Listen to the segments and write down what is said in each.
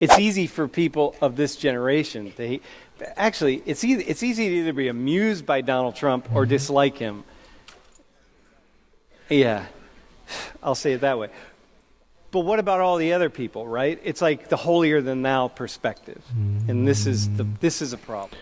It's easy for people of this generation to hate. Actually, it's easy to either be amused by Donald Trump or dislike him. Yeah, I'll say it that way. But what about all the other people, right? It's like the holier than thou perspective. And this is a problem.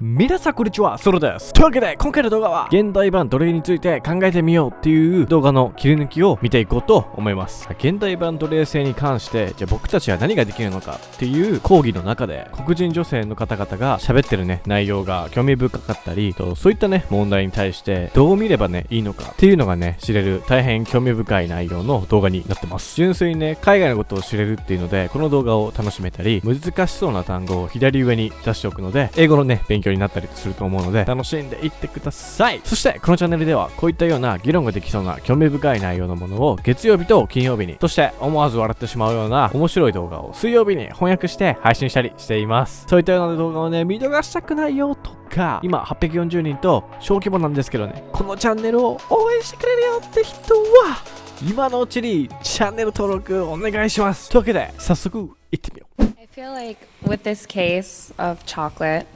皆さんこんにちは、ソロです。というわけで今回の動画は現代版奴隷について考えてみようっていう動画の切り抜きを見ていこうと思います。現代版奴隷制に関してじゃあ僕たちは何ができるのかっていう講義の中で黒人女性の方々が喋ってるね内容が興味深かったりそういったね問題に対してどう見ればねいいのかっていうのがね知れる大変興味深い内容の動画になってます。純粋にね海外のことを知れるっていうのでこの動画を楽しめたり難しそうな単語を左上に出しておくので英語のね勉強になったりすると思うので楽しんでいってください。そしてこのチャンネルではこういったような議論ができそうな興味深い内容のものを月曜日と金曜日に、そして思わず笑ってしまうような面白い動画を水曜日に翻訳して配信したりしています。そういったような動画をね見逃したくないよとか今840人と小規模なんですけどねこのチャンネルを応援してくれるよって人は今のうちにチャンネル登録お願いします。というわけで早速いってみよう。 I feel like with this case of chocolate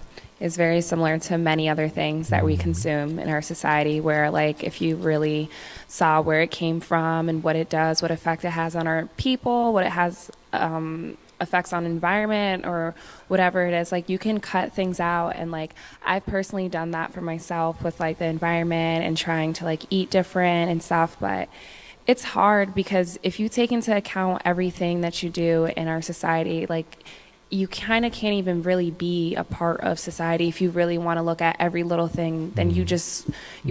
is very similar to many other things that we consume in our society, where like if you really saw where it came from and what it does, what effect it has on our people, what it has effects on environment or whatever it is, like you can cut things out. And like I've personally done that for myself with like the environment and trying to like eat different and stuff, but it's hard because if you take into account everything that you do in our society, like you kind of can't even really be a part of society if you really want to look at every little thing. Then you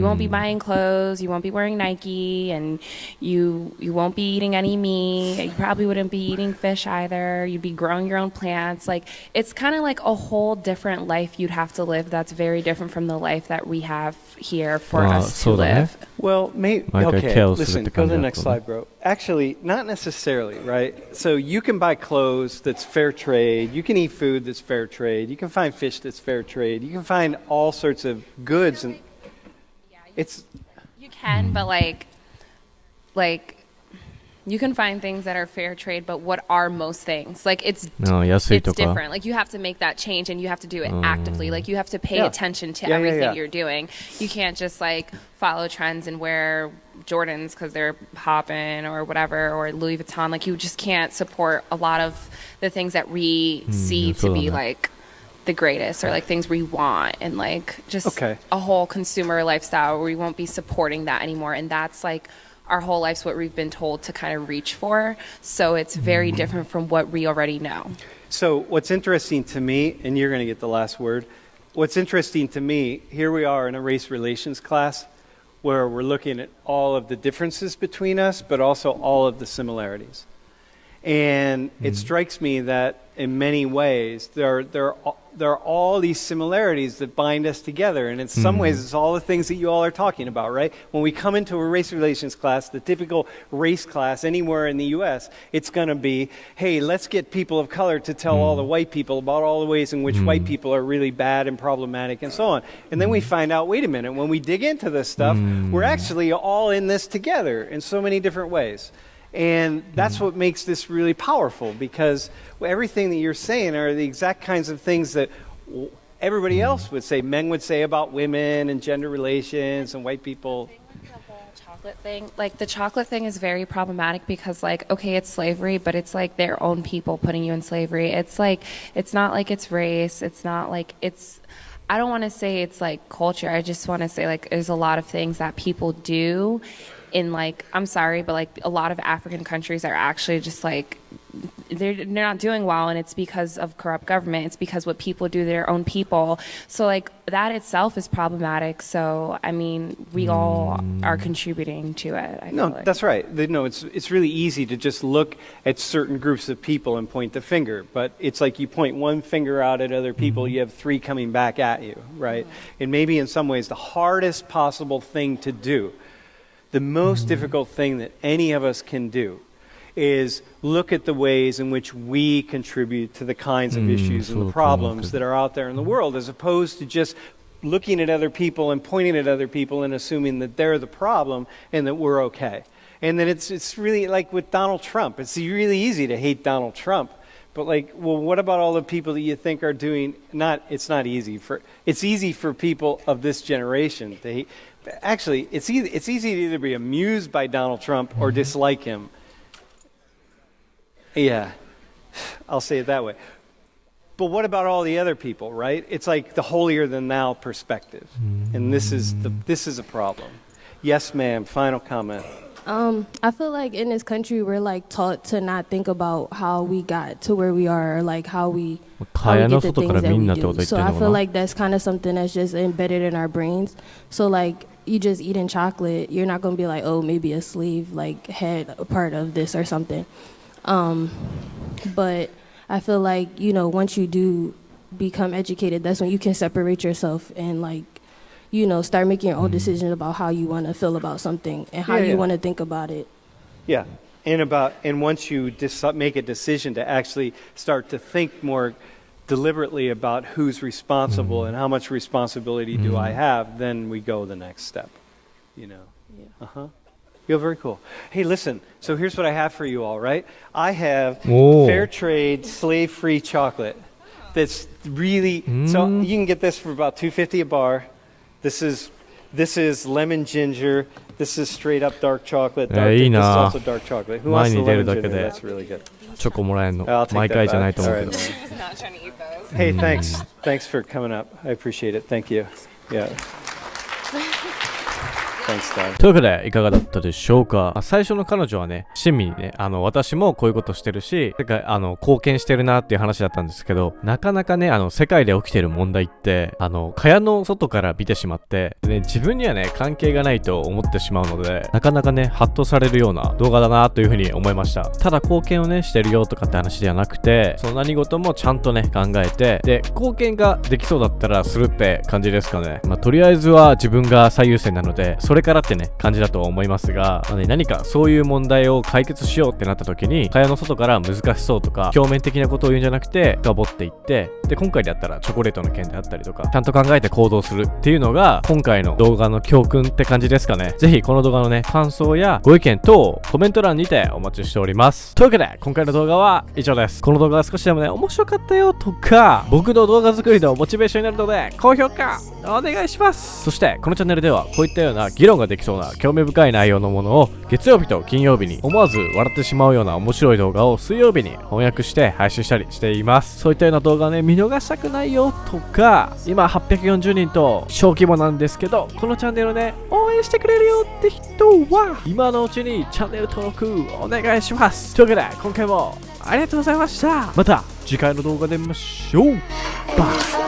won't be buying clothes, you won't be wearing Nike, and you won't be eating any meat. You probably wouldn't be eating fish either. You'd be growing your own plants. Like it's kind of like a whole different life you'd have to live that's very different from the life that we have here for us to live. Well, maybe, okay, listen, go to the next slide, bro. Actually, not necessarily, right? So you can buy clothes that's fair trade, you can eat food that's fair trade, you can find fish that's fair trade, you can find all sorts of goods, and it's... You can, but like you can find things that are fair trade, but what are most things? Like it's different. Like you have to make that change and you have to do it actively. Like you have to pay attention to everything you're doing. You can't just like follow trends and wear Jordans because they're popping or whatever, or Louis Vuitton. Like you just can't support a lot of the things that we see to be like the greatest or like things we want, and like just a whole consumer lifestyle where we won't be supporting that anymore. And that's like our whole life's what we've been told to kind of reach for. So it's very different from what we already know. So what's interesting to me, and you're going to get the last word, what's interesting to me, here we are in a race relations class where we're looking at all of the differences between us, but also all of the similarities. And it strikes me that in many ways there are all these similarities that bind us together, and in some ways it's all the things that you all are talking about, right? When we come into a race relations class, the typical race class anywhere in the US, it's going to be, hey, let's get people of color to tell all the white people about all the ways in which white people are really bad and problematic and so on. And then we find out, wait a minute, when we dig into this stuff, we're actually all in this together in so many different ways. And that's what makes this really powerful, because everything that you're saying are the exact kinds of things that everybody else would say, men would say about women and gender relations and white people. Chocolate thing, like the chocolate thing is very problematic because like, okay, it's slavery, but it's like their own people putting you in slavery. It's like, it's not like it's race. It's not like it's, I don't want to say it's like culture. I just want to say like there's a lot of things that people do in like, I'm sorry, but like a lot of African countries are actually just like, they're not doing well, and it's because of corrupt government. It's because what people do to their own people. So like that itself is problematic. So I mean, we all are contributing to it. I feel like. That's right. No, it's really easy to just look at certain groups of people and point the finger, but it's like you point one finger out at other people, you have three coming back at you, right? And maybe in some ways the hardest possible thing to do, the most difficult thing that any of us can do, is look at the ways in which we contribute to the kinds of issues and the problems that are out there in the world, as opposed to just looking at other people and pointing at other people and assuming that they're the problem and that we're okay. And then it's really like with Donald Trump. It's really easy to hate Donald Trump, But like, well, what about all the people that you think are doing? It's not easy for. It's easy for people of this generation. Actually, it's easy to either be amused by Donald Trump or dislike him. Yeah, I'll say it that way. But what about all the other people, right? It's like the holier than thou perspective, and this is a problem. Yes, ma'am. Final comment. I feel like in this country we're like taught to not think about how we got to where we are, or like how we get the things that we do. So I feel like that's kind of something that's just embedded in our brains. So like you just eating chocolate, you're not gonna be like, oh, maybe a slave like had a part of this or something. But I feel like, you know, once you do become educated, that's when you can separate yourself and like, you know, start making your own decisions about how you want to feel about something and how you want to think about it. Yeah, and once you make a decision to actually start to think more deliberately about who's responsible and how much responsibility do I have, then we go the next step, you know. Yeah. You're very cool. Hey, listen, so here's what I have for you all, right? I have fair trade, slave-free chocolate that's really, so you can get this for about $2.50 a bar. This is lemon ginger. This is straight up dark chocolate. This is also dark chocolate. Who wants the lemon ginger? That's really good. チョコもらえるの I'll take 毎 that 回じゃない back. と思う All けど right. Hey, thanks for coming up. I appreciate it. Thank you. Yeah. Thanks, Dad. というわけでいかがだったでしょうか。最初の彼女はね、親身にね、私もこういうことしてるし、貢献してるなっていう話だったんですけど、なかなかね、世界で起きてる問題って、蚊帳の外から見てしまって、ね、自分にはね、関係がないと思ってしまうので、なかなかね、ハッとされるような動画だなというふうに思いました。ただ貢献をね、してるよとかって話ではなくて、その何事もちゃんとね、考えて、で、貢献ができそうだったらするって感じですかね。まあ、とりあえずは自分が最優先なので、それからってね、感じだと思いますが、何かそういう問題を解決しようってなった時に、蚊帳の外から難しそうとか、表面的なことを言うんじゃなくて、深掘っていって、で、今回であったらチョコレートの件であったりとか、ちゃんと考えて行動するっていうのが、今回の動画の教訓って感じですかね。ぜひこの動画のね、感想やご意見等をコメント欄にてお待ちしております。というわけで、今回の動画は以上です。この動画が少しでもね、面白かったよとか、僕の動画作りのモチベーションになるので、高評価お願いします。そして、このチャンネルではこういったような議論ができそうな興味深い内容のものを月曜日と金曜日に思わず笑ってしまうような面白い動画を水曜日に翻訳して配信したりしています。そういったような動画をね、見逃したくないよとか、今840人と小規模なんですけど、このチャンネルをね、応援してくれるよって人は今のうちにチャンネル登録お願いします。というわけで今回もありがとうございました。また次回の動画で見ましょう。バイ。